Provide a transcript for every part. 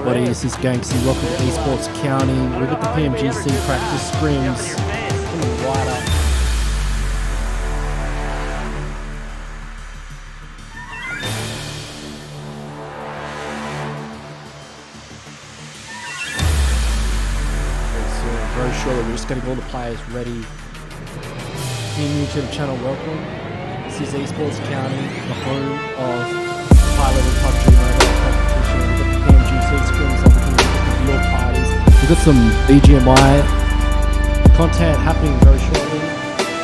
everybody, this is GANSKY. Welcome to Esports County. We've got the Pmgc practice scrims. Coming right up. Very shortly, we're just getting all the players ready. If you're new to the channel, welcome. This is Esports County, the home of high-level PUBG mobile competition. We've got the Pmgc scrims on here, we've got the viewer parties. We've got some BGMI content happening very shortly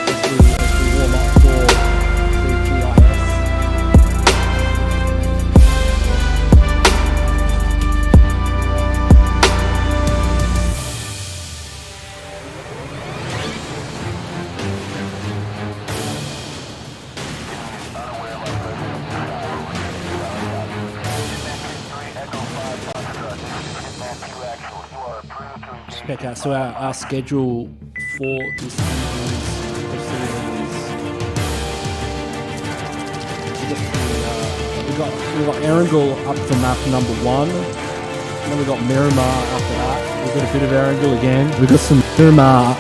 as we warm up for the GIS. Check out, so our schedule for this season is we got Erangel up for map number 1, and then we got Miramar after that. We've got a bit of Erangel again. We've got some Miramar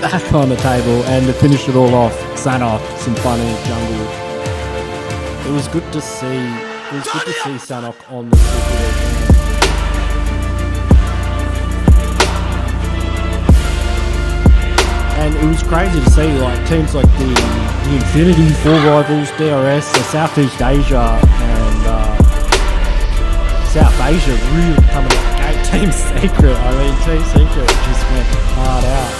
back on the table, and to finish it all off, Sanok, some fun in the jungle. It was good to see. Sanok on the Super League. And it was crazy to see like teams like the Infinity, Four Rivals, DRS, Southeast Asia, and South Asia really coming out the gate. Team Secret, Team Secret just went hard out.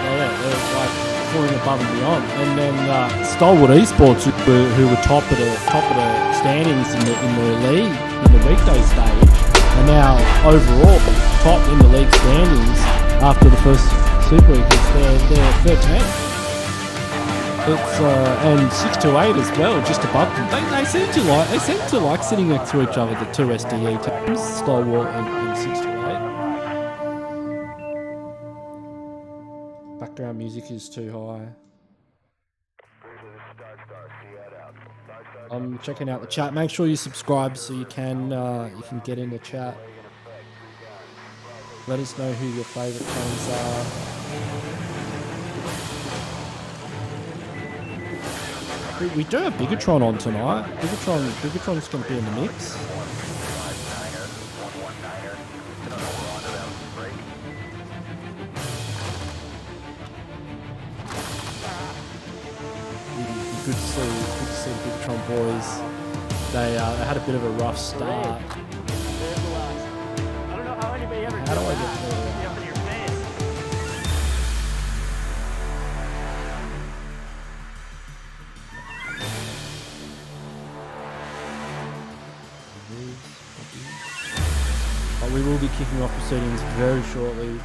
Yeah, they're like falling above and beyond. And then STALWART Esports, who were top of the standings in the league in the weekday stage. And now, overall, top in the league standings after the first Super League. They're 13th. It's and 6 to 8 as well, just above them. They seem to like sitting next to each other. The two SDE teams, STALWART and 6 to 8. Background music is too high. I'm checking out the chat. Make sure you subscribe so you can get in the chat. Let us know who your favourite teams are. We do have BIGETRON on tonight. BIGETRON's going to be in the mix. Good to see the BIGETRON boys. They had a bit of a rough start. How do I get there? But we will be kicking off proceedings very shortly.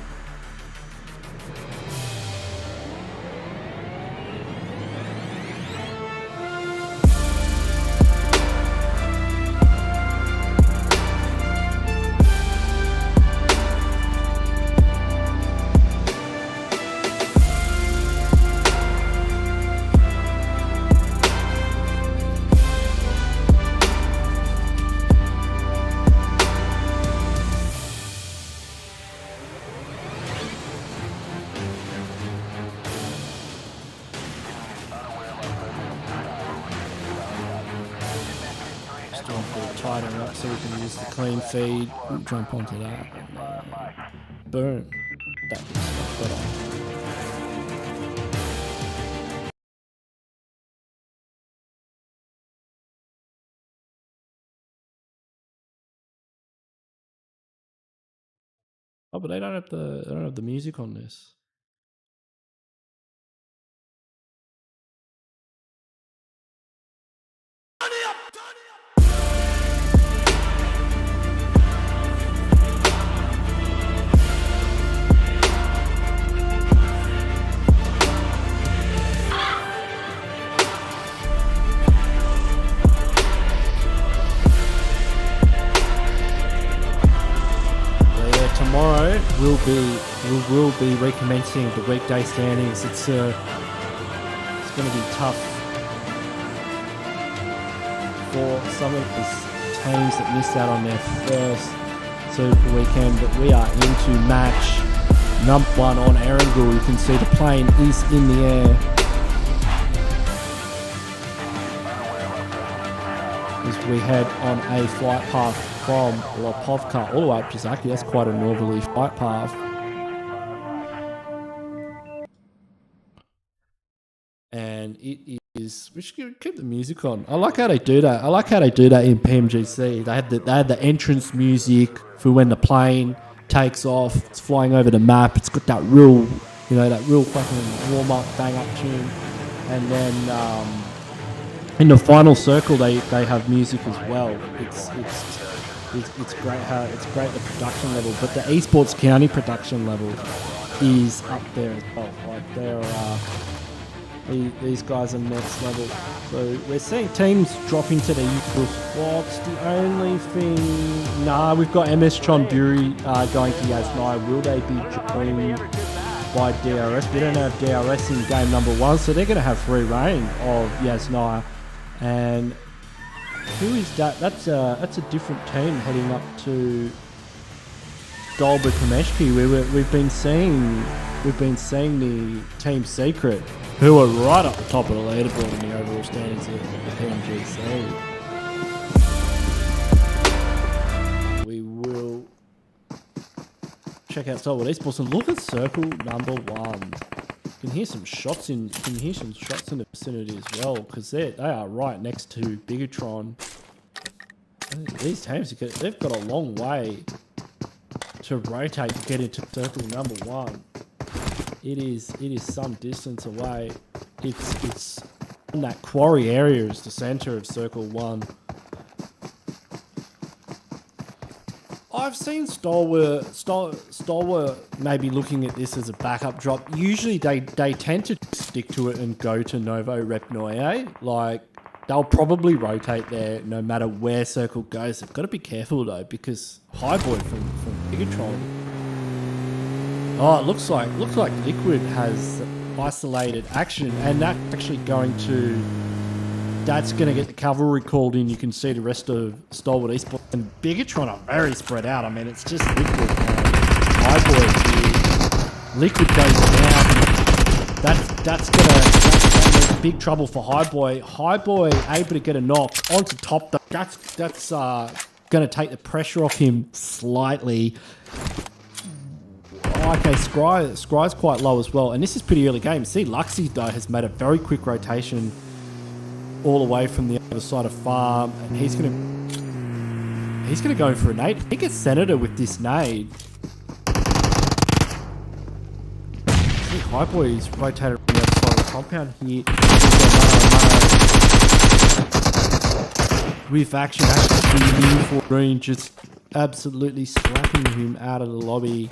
Tighten up so we can use the clean feed. We'll jump onto that. And, boom. That looks much better. Oh, but they don't have the music on this. Tomorrow we will be recommencing the weekday standings. It's going to be tough for some of these teams that missed out on their first Super Weekend, but we are into match number 1 on Erangel. You can see the plane is in the air. As we head on a flight path from Lopovka all the way up to Zaki. That's quite a northerly flight path. And it is, we should keep the music on. I like how they do that. I like how they do that in Pmgc. They had the entrance music for when the plane takes off. It's flying over the map. It's got that real, that real fucking warm up, bang up tune. And then in the final circle, they have music as well. It's great how it's great the production level, but the esports county production level is up there as well. Like these guys are next level. So we're seeing teams drop into the usual spots. The only thing, we've got MS CHONBURI going to Yasnaya. Will they be joined by DRS? We don't have DRS in game number 1, so they're going to have free reign of Yasnaya. And who is that? That's a different team heading up to Dolby Pmgc. We've been seeing the Team Secret, who are right up the top of the leaderboard in the overall standings of the Pmgc. We will check out STALWART Esports and look at circle number 1. You can hear some shots in the vicinity as well, because they are right next to BIGETRON. These teams, they've got a long way to rotate to get into circle number 1. It is some distance away. It's in that quarry area is the center of circle 1. I've seen Stalwart maybe looking at this as a backup drop. Usually they tend to stick to it and go to Novo Rep Noye. Like, they'll probably rotate there no matter where circle goes. They've got to be careful though, because Highboy from BIGETRON. Oh, it looks like Liquid has isolated action, and that's actually going to get the cavalry called in. You can see the rest of STALWART Esports and BIGETRON are very spread out. I mean, it's just Liquid and Highboy. Liquid goes down. That's gonna big trouble for Highboy. Highboy able to get a knock onto top. That's gonna take the pressure off him slightly. Okay, Scry's quite low as well, and this is pretty early game. See, Luxy though has made a very quick rotation all the way from the other side of farm, and he's gonna go for a nade. He gets Senator with this nade. See, Highboy's rotated around the other side of the compound here. With action for green, just absolutely slapping him out of the lobby.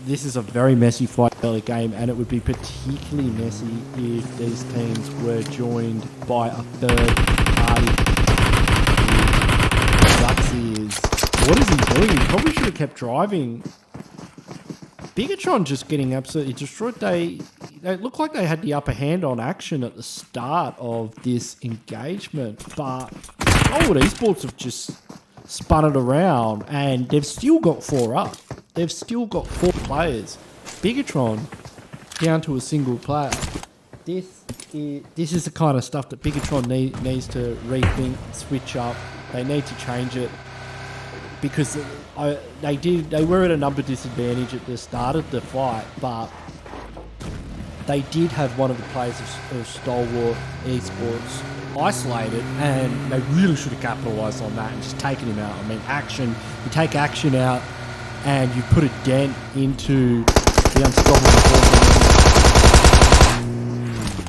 This is a very messy fight early game, and it would be particularly messy if these teams were joined by a third party. Luxy is... What is he doing? He probably should have kept driving. BIGETRON just getting absolutely destroyed. They look like they had the upper hand on action at the start of this engagement, but STALWART Esports have just spun it around, and they've still got 4 up. They've still got 4 players. BIGETRON down to a single player. This is the kind of stuff that BIGETRON needs to rethink, switch up. They need to change it, because they were at a number disadvantage at the start of the fight, but they did have one of the players of STALWART Esports isolated, and they really should have capitalised on that and just taken him out. I mean, action, you take action out and you put a dent into the unstoppable force.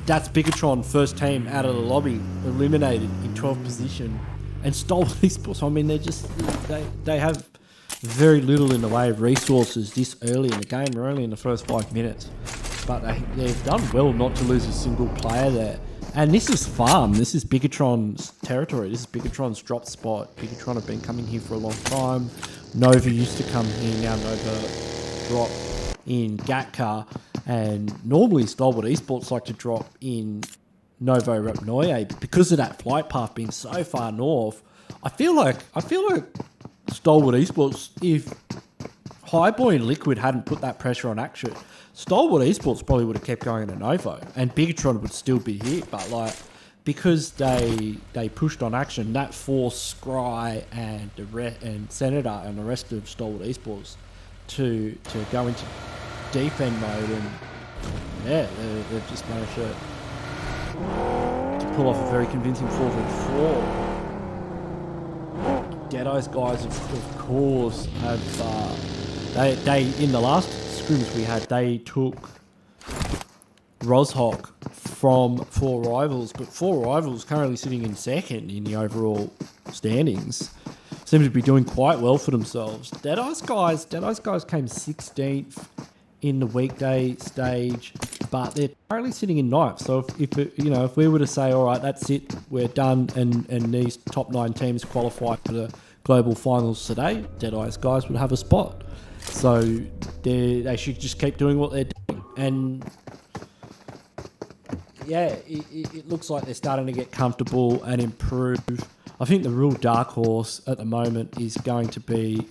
That's BIGETRON, first team out of the lobby, eliminated in 12th position. And STALWART Esports, I mean, they have very little in the way of resources this early in the game. We're only in the first 5 minutes. But they've done well not to lose a single player there. And this is farm. This is BIGETRON's territory. This is BIGETRON's drop spot. BIGETRON have been coming here for a long time. Nova used to come here. Now Nova drop in Gatka. And normally STALWART Esports like to drop in Novo Rapnoe, because of that flight path being so far north, I feel like Stalwart Esports, if Highboy and Liquid hadn't put that pressure on Action, Stalwart Esports probably would have kept going to Novo, and BIGETRON would still be here. But like, because they pushed on Action, that forced Scry and Senator and the rest of Stalwart Esports to go into defend mode, and yeah, they've just managed to pull off a very convincing 4v4. Deadeye's guys, of course, have they in the last scrims we had, they took Rozhok from 4 Rivals, but 4 Rivals currently sitting in second in the overall standings. Seem to be doing quite well for themselves. Deadeye's guys came 16th in the weekday stage, but they're currently sitting in 9th. So if we were to say, all right, that's it, we're done, and these top 9 teams qualify for the global finals today, Deadeye's guys would have a spot. So they should just keep doing what they're doing. And yeah, it looks like they're starting to get comfortable and improve. I think the real dark horse at the moment is going to be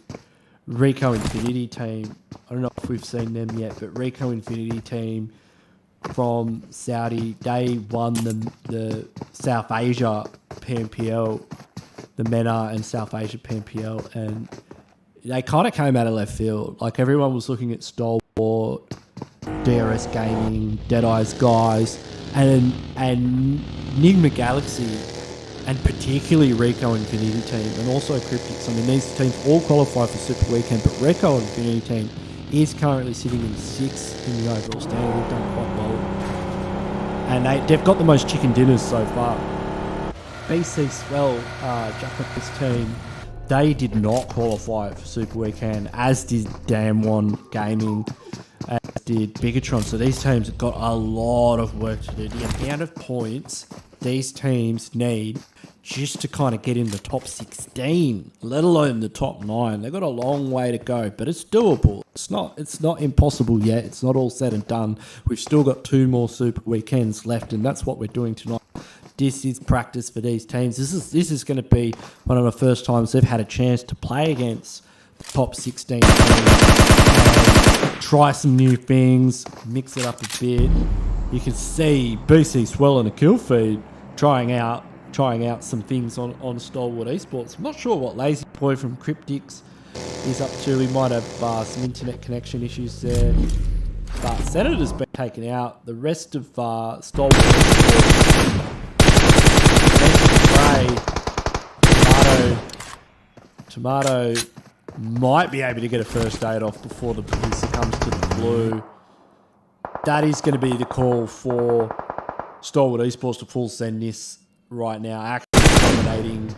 Rico Infinity Team. I don't know if we've seen them yet, but Rico Infinity Team from Saudi, they won the South Asia PMPL, the MENA and South Asia PMPL, and they kind of came out of left field. Like, everyone was looking at Stalwart, DRS Gaming, Deadeye's guys, and NIGMA Galaxy, and particularly Rico Infinity Team, and also CRYPTICS. I mean, these teams all qualify for Super Weekend, but Rico Infinity Team is currently sitting in 6th in the overall standing. They've done quite well. And they've got the most chicken dinners so far. BC Swell, Japanese team, they did not qualify for Super Weekend, as did Damwon Gaming, as did BIGETRON. So these teams have got a lot of work to do. The amount of points these teams need just to kind of get in the top 16, let alone the top 9. They've got a long way to go, but it's doable. It's not impossible yet. It's not all said and done. We've still got 2 more Super Weekends left, and that's what we're doing tonight. This is practice for these teams. This is going to be one of the first times they've had a chance to play against the top 16 teams, try some new things, mix it up a bit. You can see BC Swell and a kill feed trying out some things on Stalwart Esports. I'm not sure what Lazy Boy from CRYPTICS is up to. He might have some internet connection issues there. But Senator's been taken out. The rest of Stalwart Esports, Tomato might be able to get a first aid off before he succumbs to the blue. That is going to be the call for Stalwart Esports to full send this right now. Actually dominating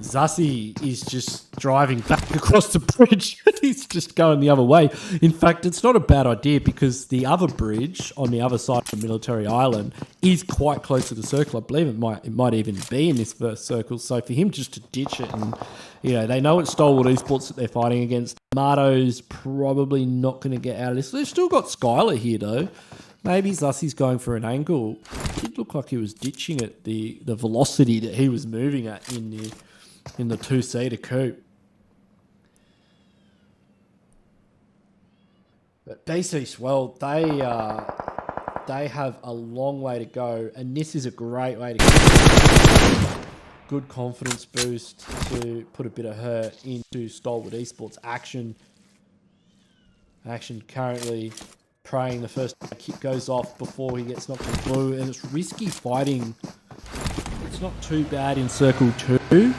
Zassi is just driving back across the bridge. He's just going the other way. In fact, it's not a bad idea, because the other bridge on the other side of the military island is quite close to the circle. I believe it might even be in this first circle. So for him just to ditch it, and they know it's Stalwart Esports that they're fighting against. Tomato's probably not going to get out of this. They've still got Skylar here though. Maybe Zassi's going for an angle. It did look like he was ditching it, the velocity that he was moving at in the 2-seater coupe. But BC Swell, they have a long way to go, and this is a great way to get good confidence boost to put a bit of hurt into Stalwart Esports. Action currently praying the first kick goes off before he gets knocked to blue, and it's risky fighting. It's not too bad in circle 2,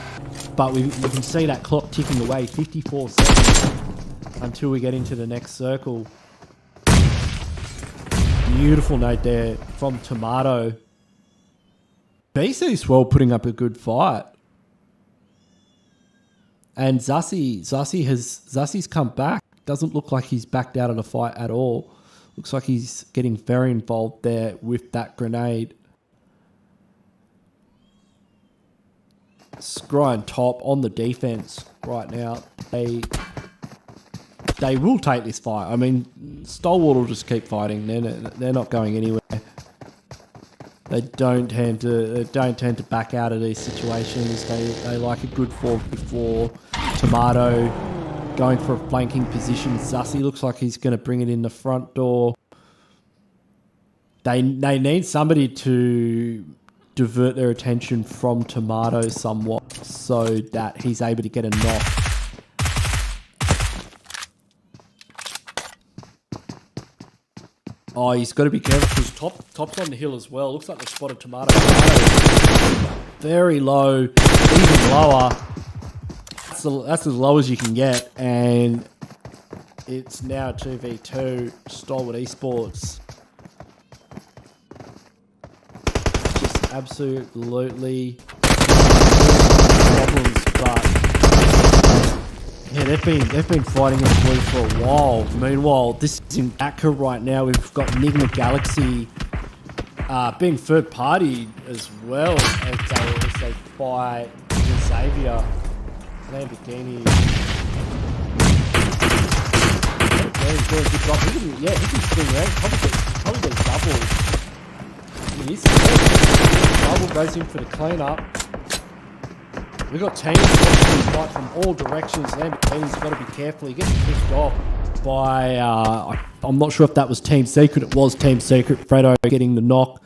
but we can see that clock ticking away, 54 seconds until we get into the next circle. Beautiful note there from Tomato. BC Swell putting up a good fight. And Zassi's come back. Doesn't look like he's backed out of the fight at all. Looks like he's getting very involved there with that grenade. Scry and Top on the defense right now. They they will take this fight. I mean, Stalwart will just keep fighting. They're not going anywhere. They don't tend to back out of these situations. They like a good 4v4. Tomato going for a flanking position. Zussi looks like he's going to bring it in the front door. They need somebody to divert their attention from Tomato somewhat so that he's able to get a knock. Oh, he's got to be careful because top's on the hill as well. Looks like they spotted Tomato. Very low, even lower. That's as low as you can get, and it's now 2v2. Stalwart Esports. Just absolutely problems, but yeah, they've been fighting in the blue for a while. Meanwhile, this is in Akka right now. We've got NIGMA Galaxy being third party as well as they fight XAVIER. Lamborghini. Doing a good job. He can swing around. Probably get double. Double goes in for the cleanup. We've got teams watching this fight from all directions. Lamborghini's got to be careful. He gets pushed off by... I'm not sure if that was Team Secret. It was Team Secret. Fredo getting the knock.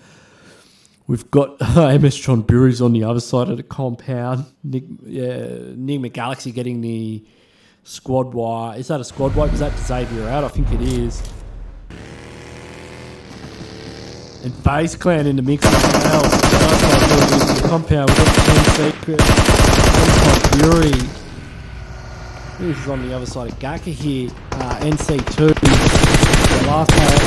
We've got MS CHONBURI's on the other side of the compound. NIGMA Galaxy getting the squad wipe. Is that a squad wipe? Is that XAVIER out? I think it is. And FAZE Clan in the mix as well. The compound. We've got Team Secret. CHONBURI. This is on the other side of Gaka here. NC2. The last player.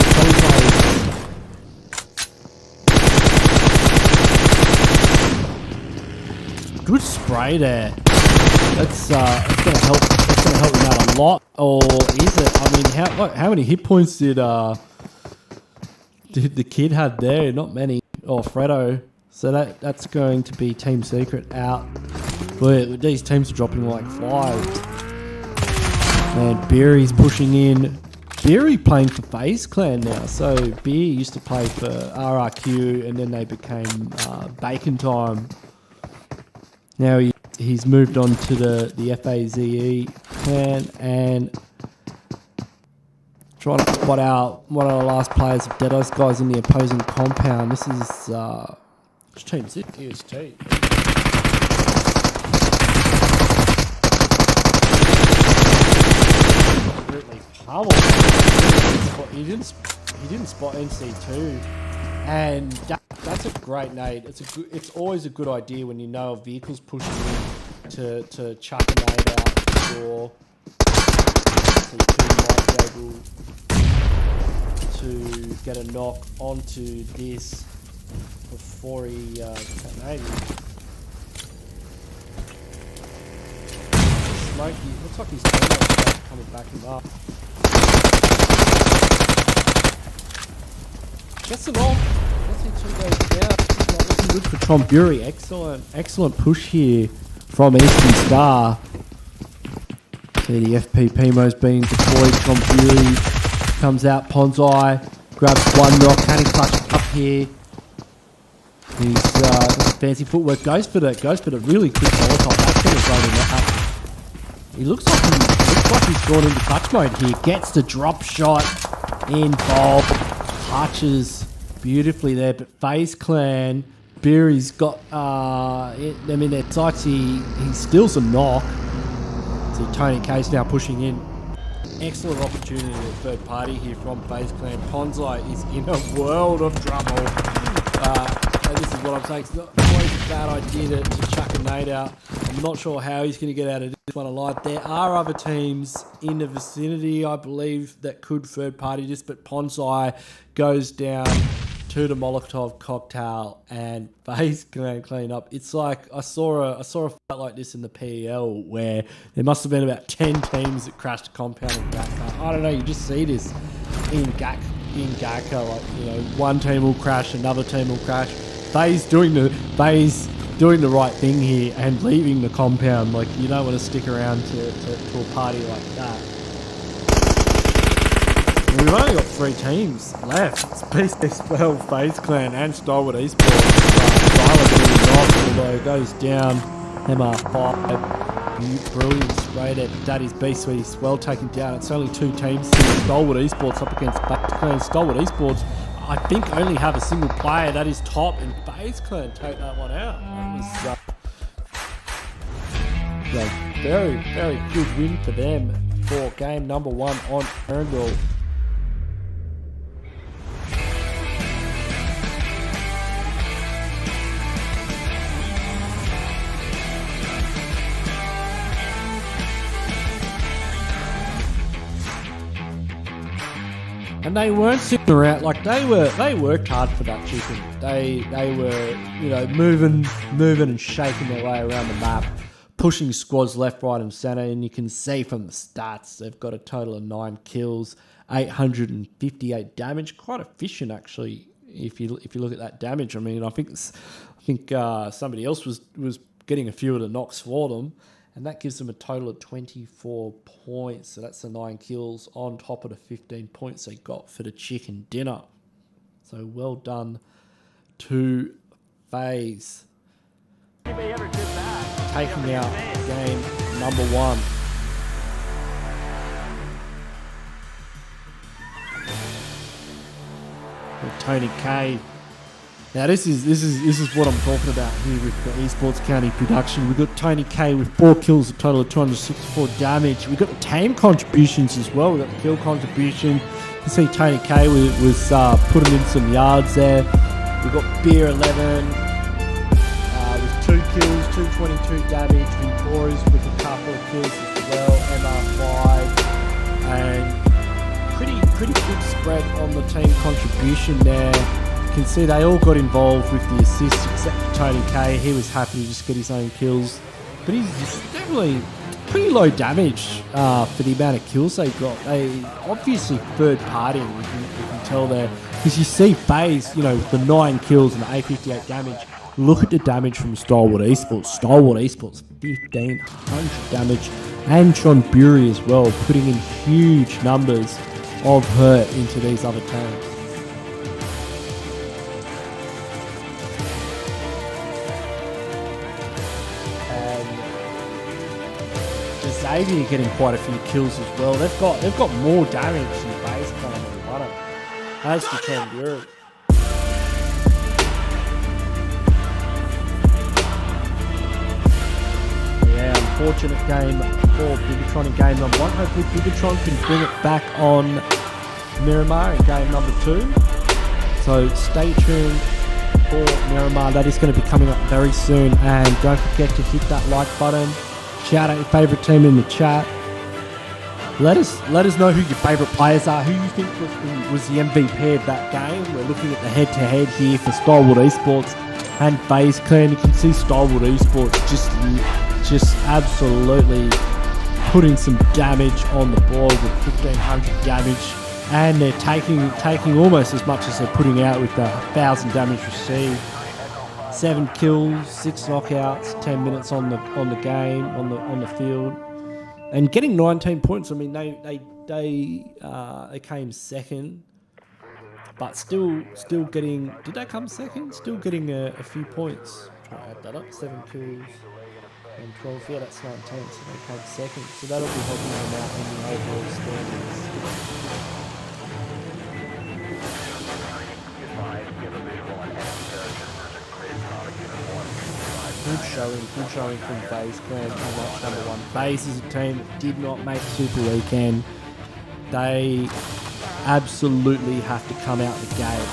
Good spray there. That's gonna help. That's gonna help him out a lot. Or is it? I mean, how many hit points did the kid have there? Not many. Oh, Fredo. So that's going to be Team Secret out. But these teams are dropping like flies. And Beery's pushing in. Beery playing for FAZE Clan now. So Beery used to play for RRQ, and then they became Bacon Time. Now he's moved on to the FAZE clan and trying to spot out one of the last players of DEADEYES guys in the opposing compound. This is Team 6. EST. Absolutely pummeled. He didn't spot NC2. And that's a great nade. It's always a good idea when you know a vehicle's pushing in to chuck a nade out the door. So you might be able to get a knock onto this before he gets that nade. Smokey, looks like he's coming back him up. Gets it off. Let's see 2 goes down. It's not looking good for CHONBURI. Excellent push here from Eastern Star. See the FPPMO's being deployed. CHONBURI comes out. Ponzai grabs one knock. Can he clutch it up here? He's fancy footwork. Goes for the really quick Molotov. That's going to throw him up. He looks like he's gone into clutch mode here. Gets the drop shot in bulb. Touches beautifully there, but FAZE Clan, Beery's got, their sights, he steals a knock. So Tony Case now pushing in. Excellent opportunity at third party here from FAZE Clan. Ponzai is in a world of trouble. And this is what I'm saying, it's not always a bad idea to chuck a nade out. I'm not sure how he's going to get out of this one alive. There are other teams in the vicinity, I believe, that could third party this, but Ponzai goes down to the Molotov cocktail and FAZE Clan clean up. It's like I saw a fight like this in the PEL where there must have been about 10 teams that crashed a compound in Gaka. I don't know, you just see this in Gaka, like, you know, one team will crash, another team will crash. FAZE doing the right thing here and leaving the compound. Like, you don't want to stick around to a party like that. And we've only got 3 teams left. It's BC, SWELL, FAZE Clan and STALWART Esports. Silent really nice, although it goes down MR5. Brilliant spray there. Daddy's B-Sweetie SWELL taken down. It's only 2 teams here. STALWART Esports up against FAZE Clan. STALWART Esports, I think, only have a single player. That is Top, and FAZE Clan take that one out. That was very, very good win for them for game number 1 on Erndal. And they weren't sitting around, like they worked hard for that chicken. They were, you know, moving and shaking their way around the map, pushing squads left, right and center, and you can see from the stats they've got a total of 9 kills, 858 damage. Quite efficient actually if you look at that damage. I mean, I think somebody else was getting a few of the knocks for them. And that gives them a total of 24 points. So that's the 9 kills on top of the 15 points they got for the chicken dinner. So well done to FAZE. Taking out game number 1. With Tony K. Now this is what I'm talking about here with the Esports County production. We've got Tony K with 4 kills, a total of 264 damage. We've got the team contributions as well. We've got the kill contribution. You can see Tony K was putting in some yards there. We've got Beer 11 with 2 kills, 222 damage. Victorious with a couple of kills as well. MR5 and pretty good spread on the team contribution there. You can see they all got involved with the assists except for Tony K. He was happy to just get his own kills, but he's definitely pretty low damage for the amount of kills they got. They obviously third party, you can tell there, because you see FAZE, you know, with the 9 kills and the 858 damage. Look at the damage from STALWART Esports. STALWART Esports 1500 damage, and CHONBURI as well, putting in huge numbers of hurt into these other teams. XAVIER getting quite a few kills as well. They've got more damage than FAZE Clan on one. As for CHONBURI, yeah, unfortunate game for BIGETRON in game number 1. Hopefully BIGETRON can bring it back on Miramar in game number 2. So stay tuned for Miramar. That is going to be coming up very soon, and don't forget to hit that like button. Shout out your favourite team in the chat. Let us know who your favourite players are, who you think was the MVP of that game. We're looking at the head-to-head here for STALWART Esports and FAZE Clan. You can see STALWART Esports just absolutely putting some damage on the board with 1500 damage, and they're taking almost as much as they're putting out with the 1000 damage received. 7 kills, 6 knockouts, 10 minutes on the game, on the field, and getting 19 points. I mean, they came second, but still getting. Did they come second? Still getting a few points. Try to add that up. 7 kills and 12. Yeah, that's 19. So they came second. So that'll be helping them out in the overall standings. Good showing from FAZE Clan on match number 1. FAZE is a team that did not make Super Weekend. They absolutely have to come out the gate.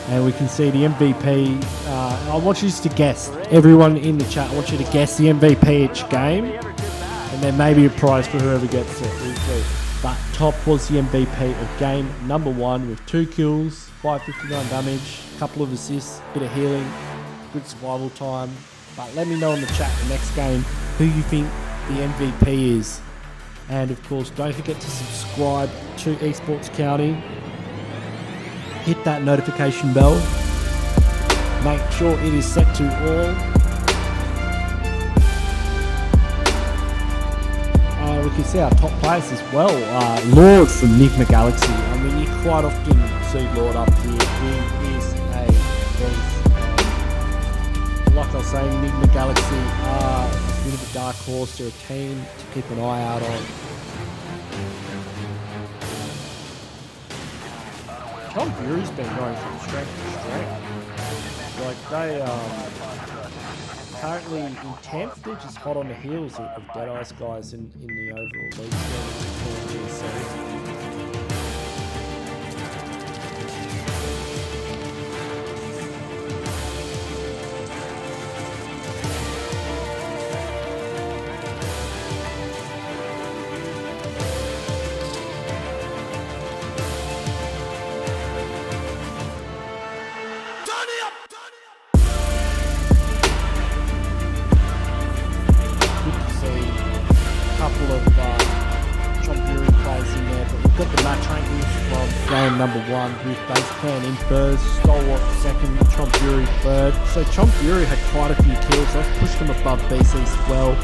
And we can see the MVP. I want you to guess, everyone in the chat, I want you to guess the MVP each game. And there may be a prize for whoever gets it. We'll see. But Top was the MVP of game number 1 with 2 kills, 559 damage, a couple of assists, bit of healing, good survival time. But let me know in the chat the next game who you think the MVP is. And of course, don't forget to subscribe to Esports County. Hit that notification bell. Make sure it is set to all. we can see our top players as well. Lord from NIGMA Galaxy. I mean, you quite often see Lord up here. He is a beast. Like I was saying, NIGMA Galaxy are a bit of a dark horse. They're a team to keep an eye out on. CHONBURI's been going from strength to strength. Like they currently in 10th, they're just hot on the heels of DEADEYES guys in the overall league standings. Game number 1 with base plan in first, STALWART second, CHONBURI third. So CHONBURI had quite a few kills. That's pushed them above BC SWELL.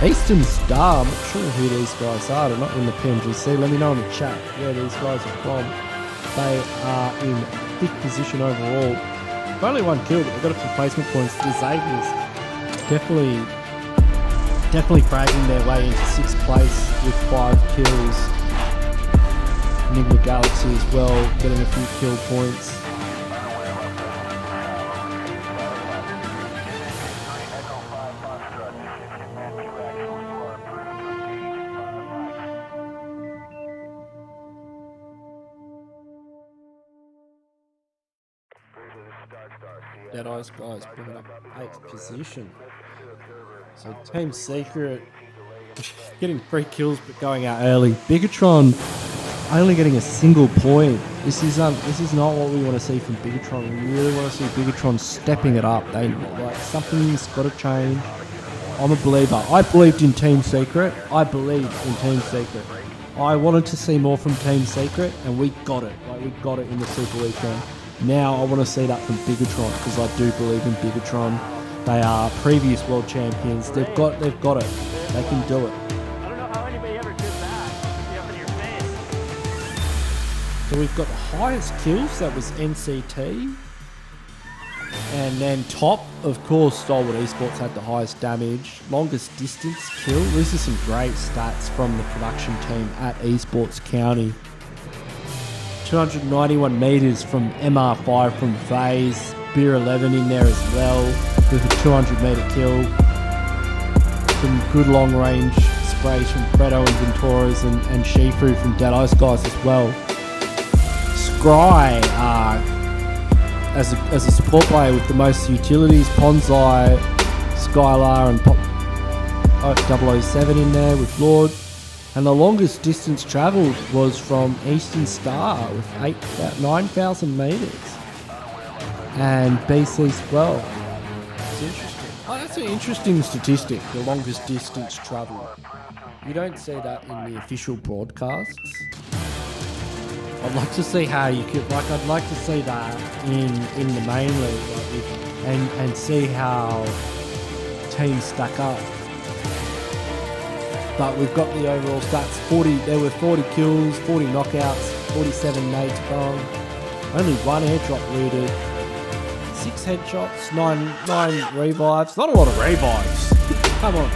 Eastern Star, I'm not sure who these guys are. They're not in the Pmgc. Let me know in the chat where these guys are from. They are in 5th position overall. They've only 1 kill, but they've got a few placement points. XAVIER definitely fragging their way into 6th place with 5 kills. NIGMA Galaxy as well, getting a few kill points. DEADEYES guys bringing up 8th position. So Team Secret getting 3 kills but going out early. BIGETRON only getting a single point. This is not what we want to see from BIGETRON. We really want to see BIGETRON stepping it up. Something's got to change. I'm a believer. I believed in Team Secret. I believed in Team Secret. I wanted to see more from Team Secret, and we got it. We got it in the Super Weekend. Now I want to see that from BIGETRON because I do believe in BIGETRON. They are previous world champions. They've got it. They can do it. So we've got the highest kills, that was NCT. And then top, of course, STALWART Esports had the highest damage. Longest distance kill. These are some great stats from the production team at Esports County. 291 metres from MR5 from FAZE. Beer 11 in there as well with a 200 metre kill. Some good long range sprays from Fredo and Venturas and Shifu from DEADEYES guys as well. Scry as a support player with the most utilities, Ponzai, Skylar and 007 in there with Lord. And the longest distance travelled was from Eastern Star with 9,000 metres. And BC SWELL. It's interesting. Oh, that's an interesting statistic, the longest distance travelled. You don't see that in the official broadcasts. I'd like to see how you could, I'd like to see that in the main league, and see how teams stack up. But we've got the overall stats. There were 40 kills, 40 knockouts, 47 nades gone, only 1 airdrop looted, 6 headshots, 9 revives. Not a lot of revives. Come on.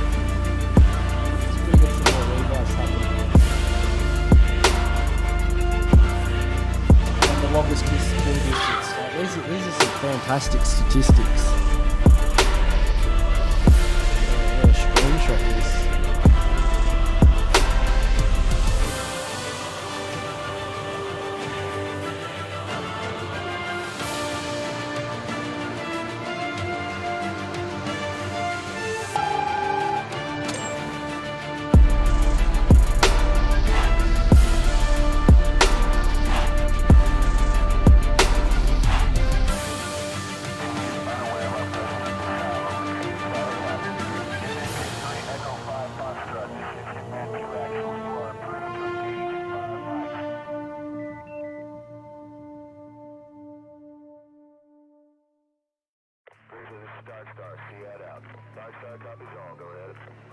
Longest distance. These are some fantastic statistics. I'm going to screenshot this.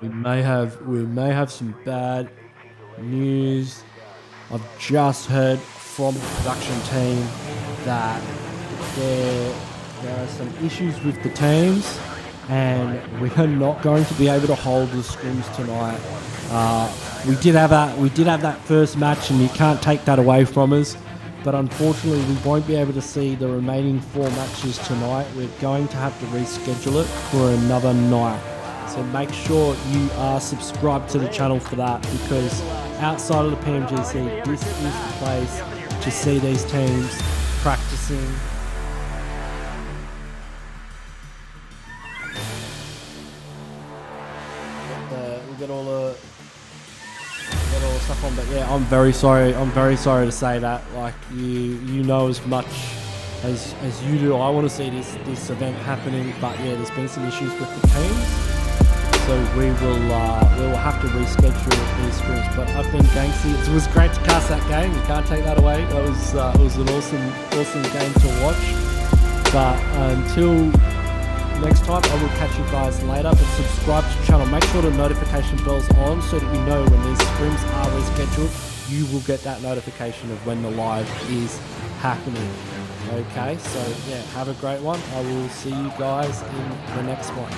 we may have some bad news. I've just heard from the production team that there are some issues with the teams, and we are not going to be able to hold the scrims tonight. We did have that first match, and you can't take that away from us. But unfortunately, we won't be able to see the remaining 4 matches tonight. We're going to have to reschedule it for another night. So make sure you are subscribed to the channel for that, because outside of the Pmgc, this is the place to see these teams practicing. We get all the stuff on, but yeah, I'm very sorry to say that. Like, you know as much as you do. I want to see this event happening, but yeah, there's been some issues with the teams, so we will have to reschedule these scrims. But I've been Gangsky. It was great to cast that game. You can't take that away. It was an awesome game to watch. But until next time, I will catch you guys later. But subscribe to the channel. Make sure the notification bell's on so that you know when these scrims are rescheduled. You will get that notification of when the live is happening. Okay, so yeah, have a great one. I will see you guys in the next one.